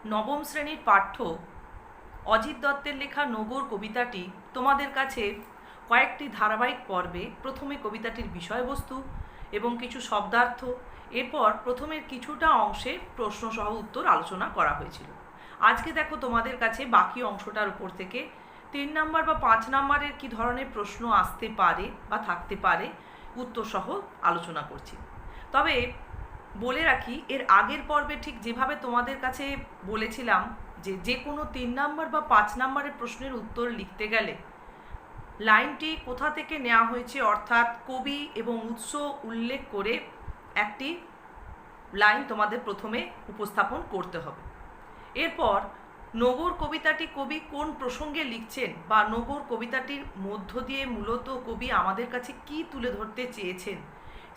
নবম শ্রেণীর পাঠ্য অজিত দত্তের লেখা নগর কবিতাটি তোমাদের কাছে কয়েকটি ধারাবাহিক পর্বে প্রথমে কবিতাটির বিষয়বস্তু এবং কিছু শব্দার্থ, এরপর প্রথমের কিছুটা অংশে প্রশ্নসহ উত্তর আলোচনা করা হয়েছিল। আজকে দেখো তোমাদের কাছে বাকি অংশটার উপর থেকে 3 নম্বর বা 5 নম্বরের কী ধরনের প্রশ্ন আসতে পারে বা থাকতে পারে উত্তরসহ আলোচনা করছি। তবে বলে রাখি, এর আগের পর্বে ঠিক যেভাবে তোমাদের কাছে বলেছিলাম যে কোনো 3 নম্বর বা 5 নম্বরের প্রশ্নের উত্তর লিখতে গেলে লাইনটি কোথা থেকে নেওয়া হয়েছে অর্থাৎ কবি এবং উৎস উল্লেখ করে একটি লাইন তোমাদের প্রথমে উপস্থাপন করতে হবে। এরপর নগর কবিতাটি কবি কোন প্রসঙ্গে লিখছেন বা নগর কবিতাটির মধ্য দিয়ে মূলত কবি আমাদের কাছে কী তুলে ধরতে চেয়েছেন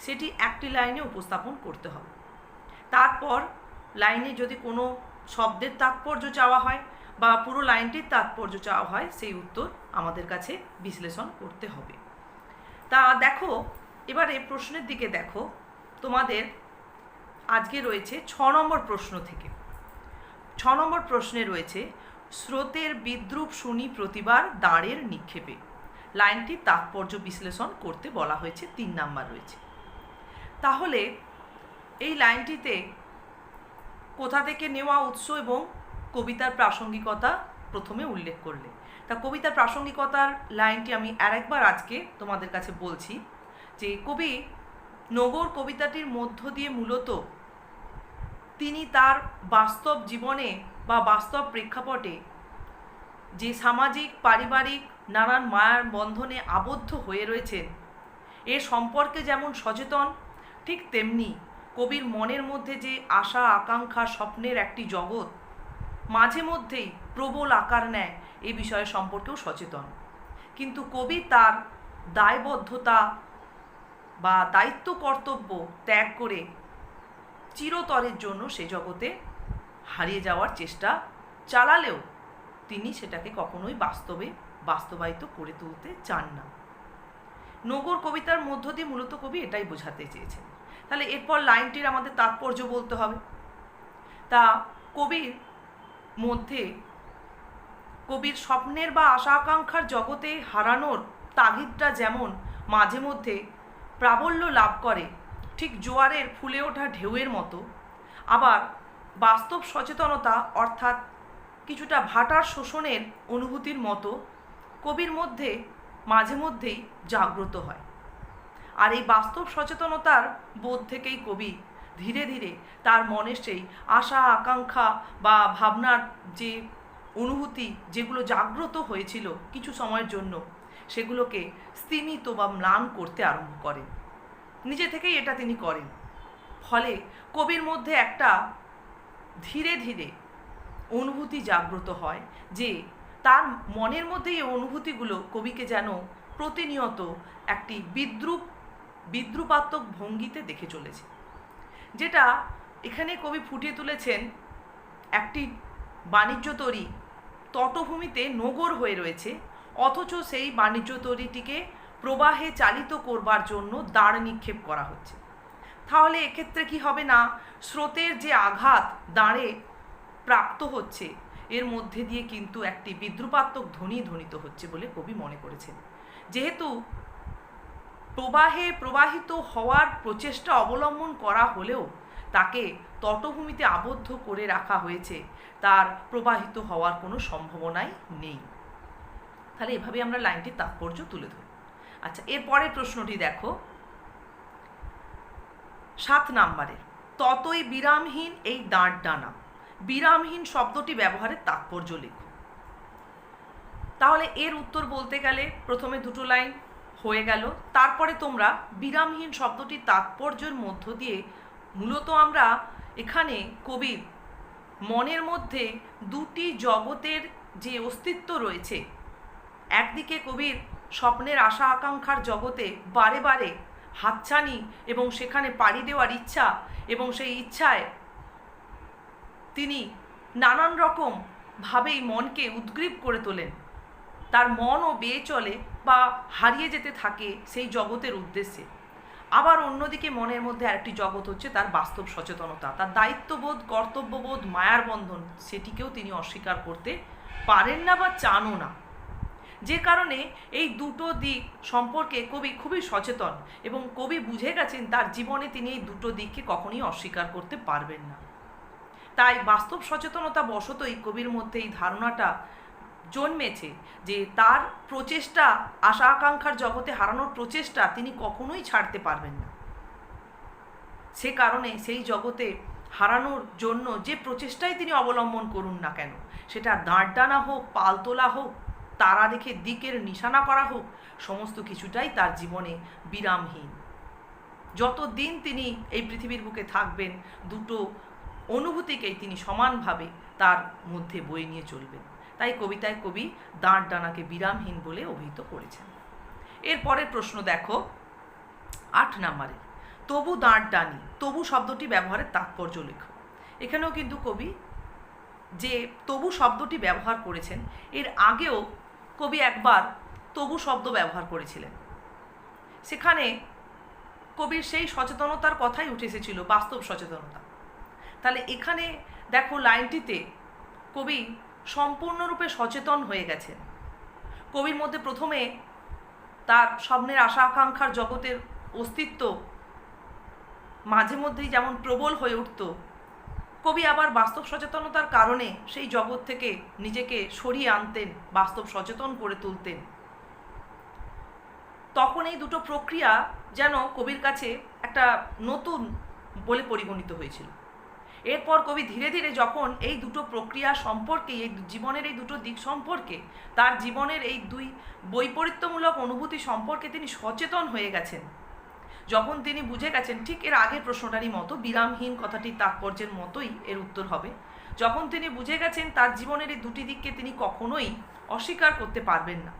সেটি একটি লাইনে উপস্থাপন করতে হবে। তারপর লাইনে যদি কোনো শব্দের তাৎপর্য চাওয়া হয় বা পুরো লাইনটির তাৎপর্য চাওয়া হয়, সেই উত্তর আমাদের কাছে বিশ্লেষণ করতে হবে। তা দেখো, এবারে প্রশ্নের দিকে দেখো। তোমাদের আজকে রয়েছে 6 নম্বর প্রশ্ন থেকে। 6 নম্বর প্রশ্নে রয়েছে, স্রোতের বিদ্রূপ শুনি প্রতিবার দাঁড়ের নিক্ষেপে। লাইনটির তাৎপর্য বিশ্লেষণ করতে বলা হয়েছে, 3 নাম্বার রয়েছে। তাহলে এই লাইনটিতে কোথা থেকে নেওয়া উৎস এবং কবিতার প্রাসঙ্গিকতা প্রথমে উল্লেখ করলে। তা কবিতার প্রাসঙ্গিকতার লাইনটি আমি আরেকবার আজকে তোমাদের কাছে বলছি যে কবি নগর কবিতাটির মধ্য দিয়ে মূলত তিনি তার বাস্তব জীবনে বা বাস্তব প্রেক্ষাপটে যে সামাজিক পারিবারিক নানান মায়ার বন্ধনে আবদ্ধ হয়ে রয়েছেন এ সম্পর্কে যেমন সচেতন, ঠিক তেমনি কবির মনের মধ্যে যে আশা আকাঙ্ক্ষা স্বপ্নের একটি জগৎ মাঝে মধ্যেই প্রবল আকার নেয় এই বিষয়ে সম্পর্কেও সচেতন। কিন্তু কবি তার দায়বদ্ধতা বা দায়িত্ব কর্তব্য ত্যাগ করে চিরতরের জন্য সে জগতে হারিয়ে যাওয়ার চেষ্টা চালালেও তিনি সেটাকে কখনোই বাস্তবায়িত করে তুলতে চান না। নগর কবিতার মধ্য দিয়ে মূলত কবি এটাই বোঝাতে চেয়েছেন। তাহলে এরপর লাইনটির আমাদের তাৎপর্য বলতে হবে। তা কবির মধ্যে কবির স্বপ্নের বা আশা আকাঙ্ক্ষার জগতে হারানোর তাগিদটা যেমন মাঝে মধ্যে প্রাবল্য লাভ করে ঠিক জোয়ারের ফুলে ওঠা ঢেউয়ের মতো, আবার বাস্তব সচেতনতা অর্থাৎ কিছুটা ভাটার শোষণের অনুভূতির মতো কবির মধ্যে মাঝে মধ্যেই জাগ্রত হয়। আর এই বাস্তব সচেতনতার বোধ থেকেই কবি ধীরে ধীরে তার মনের সেই আশা আকাঙ্ক্ষা বা ভাবনার যে অনুভূতি যেগুলো জাগ্রত হয়েছিল কিছু সময়ের জন্য, সেগুলোকে স্তিমিত বা ম্লান করতে আরম্ভ করেন। নিজে থেকেই এটা তিনি করেন। ফলে কবির মধ্যে একটা ধীরে ধীরে অনুভূতি জাগ্রত হয় যে তার মনের মধ্যে এই অনুভূতিগুলো কবিকে যেন প্রতিনিয়ত একটি বিদ্রূপাত্মক ভঙ্গিতে দেখে চলেছে। যেটা এখানে কবি ফুটিয়ে তুলেছেন, একটি বাণিজ্য তরী তটভূমিতে নগর হয়ে রয়েছে, অথচ সেই বাণিজ্য তরীটিকে প্রবাহে চালিত করবার জন্য দাঁড় নিক্ষেপ করা হচ্ছে। তাহলে এক্ষেত্রে কি হবে না, স্রোতের যে আঘাত দাঁড়ে প্রাপ্ত হচ্ছে এর মধ্যে দিয়ে কিন্তু একটি বিদ্রূপাত্মক ধ্বনি ধ্বনিত হচ্ছে বলে কবি মনে করেছেন। যেহেতু প্রবাহে প্রবাহিত হওয়ার প্রচেষ্টা অবলম্বন করা হলেও তাকে তটভূমিতে আবদ্ধ করে রাখা হয়েছে, তার প্রবাহিত হওয়ার কোনো সম্ভাবনাই নেই। তাহলে এভাবে আমরা লাইনটির তাৎপর্য তুলে ধরি। আচ্ছা, এরপরের প্রশ্নটি দেখো, 7 নম্বরের, ততই বিরামহীন এই দাঁড় ডানা। বিরামহীন শব্দটি ব্যবহারের তাৎপর্য লেখো। তাহলে এর উত্তর বলতে গেলে প্রথমে দুটো লাইন হয়ে গেল, তারপরে তোমরা বিরামহীন শব্দটির তাৎপর্যের মধ্য দিয়ে মূলত আমরা এখানে কবির মনের মধ্যে দুটি জগতের যে অস্তিত্ব রয়েছে, একদিকে কবির স্বপ্নের আশা আকাঙ্ক্ষার জগতে বারে বারে হাতছানি এবং সেখানে পাড়ি দেওয়ার ইচ্ছা, এবং সেই ইচ্ছায় তিনি নানান রকম ভাবেই মনকে উদ্গ্রীব করে তোলেন, তার মনও বেয়ে চলে বা হারিয়ে যেতে থাকে সেই জগতের উদ্দেশ্যে। আবার অন্যদিকে মনের মধ্যে আরেকটি জগৎ হচ্ছে তার বাস্তব সচেতনতা, তার দায়িত্ববোধ, কর্তব্যবোধ, মায়ার বন্ধন, সেটিকেও তিনি অস্বীকার করতে পারেন না বা চানও না। যে কারণে এই দুটো দিক সম্পর্কে কবি খুবই সচেতন এবং কবি বুঝে গেছেন তার জীবনে তিনি এই দুটো দিককে কখনোই অস্বীকার করতে পারবেন না। তাই বাস্তব সচেতনতা বশতই কবির মধ্যে এই ধারণাটা জন্মেছে যে তার প্রচেষ্টা, আশা আকাঙ্ক্ষার জগতে হারানোর প্রচেষ্টা তিনি কখনোই ছাড়তে পারবেন না। সে কারণে সেই জগতে হারানোর জন্য যে প্রচেষ্টাই তিনি অবলম্বন করুন না কেন, সেটা দাঁড় টানা হোক, পাল তোলা হোক, তারা দেখে দিকের নিশানা করা হোক, সমস্ত কিছুটাই তার জীবনে বিরামহীন। যতদিন তিনি এই পৃথিবীর বুকে থাকবেন, দুটো অনুভূতিকেই তিনি সমানভাবে তার মধ্যে বয়ে নিয়ে চলবেন। তাই কবিতায় কবি দাঁড় ডানাকে বিরামহীন বলে অভিহিত করেছেন। এরপরের প্রশ্ন দেখো 8 নম্বরে, তবু দাঁড় টানি, তবু শব্দটি ব্যবহারের তাৎপর্য লেখো। এখানেও কিন্তু কবি যে তবু শব্দটি ব্যবহার করেছেন, এর আগেও কবি একবার তবু শব্দ ব্যবহার করেছিলেন। সেখানে কবির সেই সচেতনতার কথাই উঠে এসেছিল, বাস্তব সচেতনতা। তাহলে এখানে দেখো লাইনটিতে কবি সম্পূর্ণরূপে সচেতন হয়ে গেছেন। কবির মধ্যে প্রথমে তার স্বপ্নের আশা আকাঙ্ক্ষার জগতের অস্তিত্ব মাঝে মধ্যেই যেমন প্রবল হয়ে উঠত, কবি আবার বাস্তব সচেতনতার কারণে সেই জগৎ থেকে নিজেকে সরিয়ে আনতেন, বাস্তব সচেতন করে তুলতেন। তখন এই দুটো প্রক্রিয়া যেন কবির কাছে একটা নতুন বলে পরিগণিত হয়েছিল। এরপর কবি ধীরে ধীরে যখন এই দুটো প্রক্রিয়া সম্পর্কে, এই জীবনের এই দুটো দিক সম্পর্কে, তার জীবনের এই দুই বৈপরীত্যমূলক অনুভূতি সম্পর্কে তিনি সচেতন হয়ে গেছেন, যখন তিনি বুঝে গেছেন, ঠিক এর আগের প্রশ্নটারই মতো, বিরামহীন কথাটির তাৎপর্যের মতোই এর উত্তর হবে, যখন তিনি বুঝে গেছেন তার জীবনের এই দুটি দিককে তিনি কখনোই অস্বীকার করতে পারবেন না,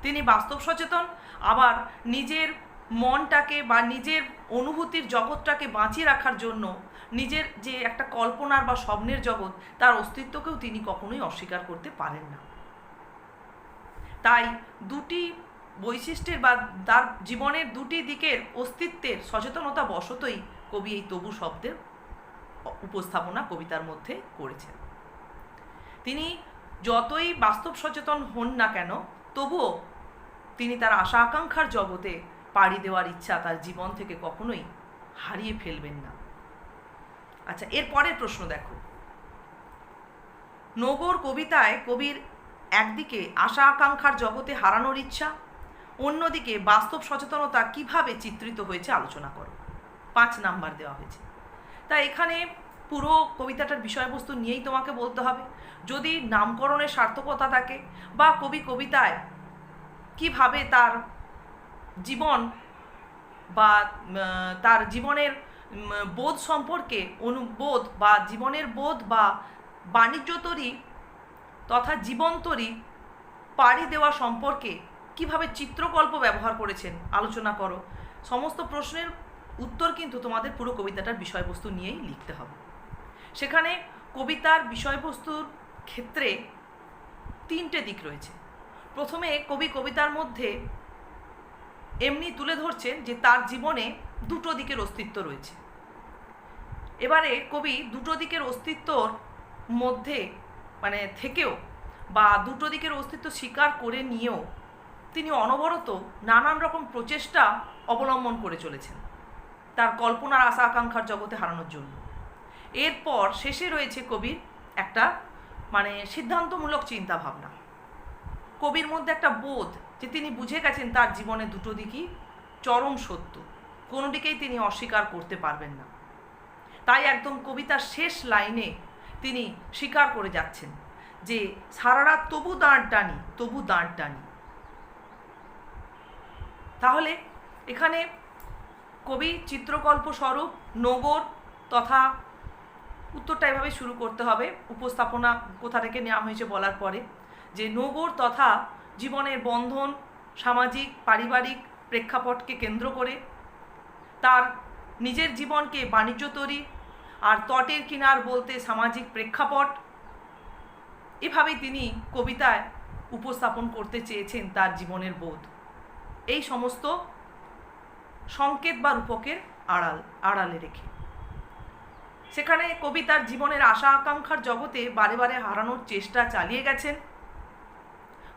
তিনি বাস্তব সচেতন, আবার নিজের মনটাকে বা নিজের অনুভূতির জগৎটাকে বাঁচিয়ে রাখার জন্য নিজের যে একটা কল্পনার বা স্বপ্নের জগৎ, তার অস্তিত্বকেও তিনি কখনোই অস্বীকার করতে পারেন না। তাই দুটি বৈশিষ্ট্যের বা তার জীবনের দুটি দিকের অস্তিত্বের সচেতনতা বশতই কবি এই তবু শব্দের উপস্থাপনা কবিতার মধ্যে করেছেন। তিনি যতই বাস্তব সচেতন হন না কেন, তবুও তিনি তার আশা আকাঙ্ক্ষার জগতে পাড়ি দেওয়ার ইচ্ছা তার জীবন থেকে কখনোই হারিয়ে ফেলবেন না। আচ্ছা, এর পরের প্রশ্ন দেখো, নগর কবিতায় কবির একদিকে আশা আকাঙ্ক্ষার জগতে হারানোর ইচ্ছা, অন্যদিকে বাস্তব সচেতনতা কিভাবে চিত্রিত হয়েছে আলোচনা করো। 5 নাম্বার দেওয়া হয়েছে। তাই এখানে পুরো কবিতাটার বিষয়বস্তু নিয়েই তোমাকে বলতে হবে। যদি নামকরণের সার্থকতা থাকে বা কবি কবিতায় কিভাবে তার জীবন বা তার জীবনের বোধ সম্পর্কে অনুবোধ বা জীবনের বোধ বা বাণিজ্যতরী তথা জীবনতরী পাড়ি দেওয়া সম্পর্কে কিভাবে চিত্রকল্প ব্যবহার করেছেন আলোচনা করো। সমস্ত প্রশ্নের উত্তর কিন্তু তোমাদের পুরো কবিতাটার বিষয়বস্তু নিয়েই লিখতে হবে। সেখানে কবিতার বিষয়বস্তুর ক্ষেত্রে 3টে দিক রয়েছে। প্রথমে কবি কবিতার মধ্যে এমনি তুলে ধরছেন যে তার জীবনে দুটো দিকের অস্তিত্ব রয়েছে। এবারে কবি দুটো দিকের অস্তিত্বর মধ্যে থেকেও বা দুটো দিকের অস্তিত্ব স্বীকার করে নিয়েও তিনি অনবরত নানান রকম প্রচেষ্টা অবলম্বন করে চলেছেন তার কল্পনার আশা আকাঙ্ক্ষার জগতে হারানোর জন্য। এরপর শেষে রয়েছে কবির একটা সিদ্ধান্তমূলক চিন্তাভাবনা। কবির মধ্যে একটা বোধ যে তিনি বুঝে গেছেন তার জীবনে দুটো দিকই চরম সত্য, কোনো দিকেই তিনি অস্বীকার করতে পারবেন না। তাই একদম কবিতার শেষ লাইনে তিনি স্বীকার করে যাচ্ছেন যে সারা রাত তবু দাঁড় টানি, তবু দাঁড় টানি। তাহলে এখানে কবি চিত্রকল্প স্বরূপ নগর তথা উত্তরটা এভাবে শুরু করতে হবে, উপস্থাপনা কোথা থেকে নেওয়া হয়েছে বলার পরে, যে নগর তথা জীবনের বন্ধন, সামাজিক পারিবারিক প্রেক্ষাপটকে কেন্দ্র করে তার নিজের জীবনকে বাণিজ্যতরী আর তটের কিনার বলতে সামাজিক প্রেক্ষাপট, এভাবেই তিনি কবিতায় উপস্থাপন করতে চেয়েছেন তার জীবনের বোধ। এই সমস্ত সংকেত বা রূপকের আড়ালে রেখে। সেখানে কবি তার জীবনের আশা আকাঙ্ক্ষার জগতে বারে বারে হারানোর চেষ্টা চালিয়ে গেছেন।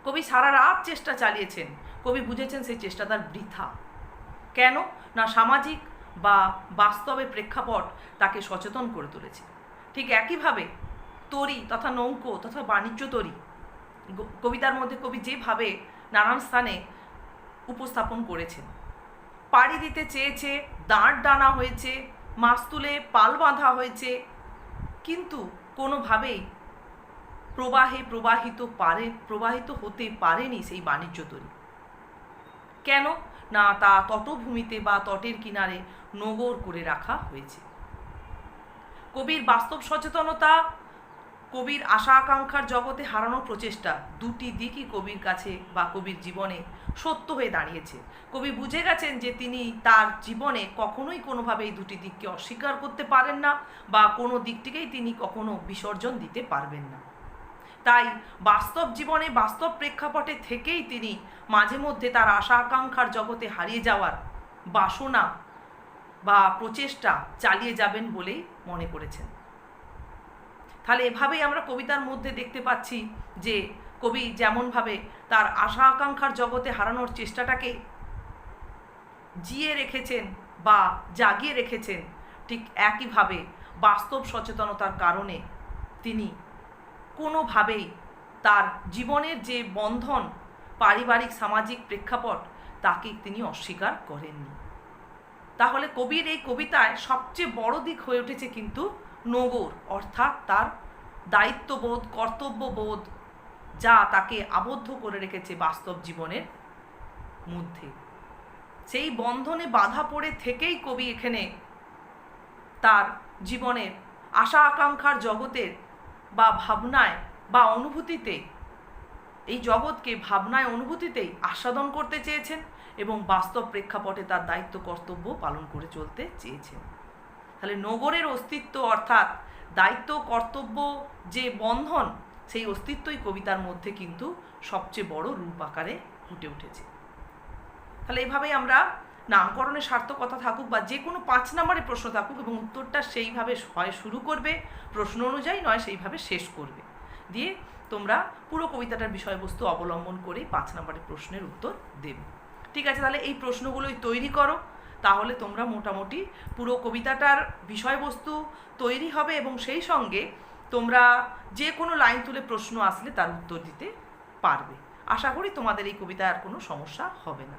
কবি সারা রাত চেষ্টা চালিয়েছেন। কবি বুঝেছেন সেই চেষ্টা তার বৃথা। কেন না, সামাজিক বা বাস্তবে প্রেক্ষাপট তাকে সচেতন করে তুলেছে। ঠিক একইভাবে তরি তথা নৌকো তথা বাণিজ্য তরি কবিতার মধ্যে কবি যেভাবে নানান স্থানে উপস্থাপন করেছেন। পাড়ি দিতে চেয়েছে, দাঁড় টানা হয়েছে, মাছ তুলে পাল বাঁধা হয়েছে, কিন্তু কোনোভাবেই প্রবাহিত হতে পারেনি সেই বাণিজ্য তরি। কেন না, তা তটভূমিতে বা তটের কিনারে নোঙর করে রাখা হয়েছে। কবির বাস্তব সচেতনতা, কবির আশা আকাঙ্ক্ষার জগতে হারানোর প্রচেষ্টা, দুটি দিকই কবির কাছে বা কবির জীবনে সত্য হয়ে দাঁড়িয়েছে। কবি বুঝে গেছেন যে তিনি তার জীবনে কখনোই কোনোভাবে এই দুটি দিককে অস্বীকার করতে পারেন না বা কোনো দিকটিকেই তিনি কখনো বিসর্জন দিতে পারবেন না। তাই বাস্তব জীবনে বাস্তব প্রেক্ষাপটে থেকেই তিনি মাঝে মধ্যে তার আশা আকাঙ্ক্ষার জগতে হারিয়ে যাওয়ার বাসনা বা প্রচেষ্টা চালিয়ে যাবেন বলেই মনে করেছেন। তাহলে এভাবেই আমরা কবিতার মধ্যে দেখতে পাচ্ছি যে কবি যেমনভাবে তার আশা আকাঙ্ক্ষার জগতে হারানোর চেষ্টাটাকে জিয়ে রেখেছেন বা জাগিয়ে রেখেছেন, ঠিক একইভাবে বাস্তব সচেতনতার কারণে তিনি কোনোভাবেই তার জীবনের যে বন্ধন, পারিবারিক সামাজিক প্রেক্ষাপট, তাকে তিনি অস্বীকার করেননি। তাহলে কবির এই কবিতায় সবচেয়ে বড় দিক হয়ে উঠেছে কিন্তু নোঙর, অর্থাৎ তার দায়িত্ববোধ, কর্তব্যবোধ, যা তাকে আবদ্ধ করে রেখেছে বাস্তব জীবনের মধ্যে। সেই বন্ধনে বাধা পড়ে থেকেই কবি এখানে তার জীবনের আশা আকাঙ্ক্ষার জগতের বা ভাবনায় বা অনুভূতিতে, এই জগৎকে ভাবনায় অনুভূতিতেই আস্বাদন করতে চেয়েছেন এবং বাস্তব প্রেক্ষাপটে তার দায়িত্ব কর্তব্য পালন করে চলতে চেয়েছেন। তাহলে নোঙরের অস্তিত্ব, অর্থাৎ দায়িত্ব কর্তব্য যে বন্ধন, সেই অস্তিত্বই কবিতার মধ্যে কিন্তু সবচেয়ে বড় রূপ আকারে ফুটে উঠেছে। তাহলে এইভাবেই আমরা নামকরণের সার্থকতা থাকুক বা যে কোনো 5 নম্বরের প্রশ্ন থাকুক এবং উত্তরটা সেইভাবে হয় শুরু করবে প্রশ্ন অনুযায়ী, নয় সেইভাবে শেষ করবে, দিয়ে তোমরা পুরো কবিতাটার বিষয়বস্তু অবলম্বন করে 5 নম্বরের প্রশ্নের উত্তর দেবে। ঠিক আছে, তাহলে এই প্রশ্নগুলোই তৈরি করো, তাহলে তোমরা মোটামুটি পুরো কবিতাটার বিষয়বস্তু তৈরি হবে এবং সেই সঙ্গে তোমরা যে কোনো লাইন তুলে প্রশ্ন আসলে তার উত্তর দিতে পারবে। আশা করি তোমাদের এই কবিতায় আর কোনো সমস্যা হবে না।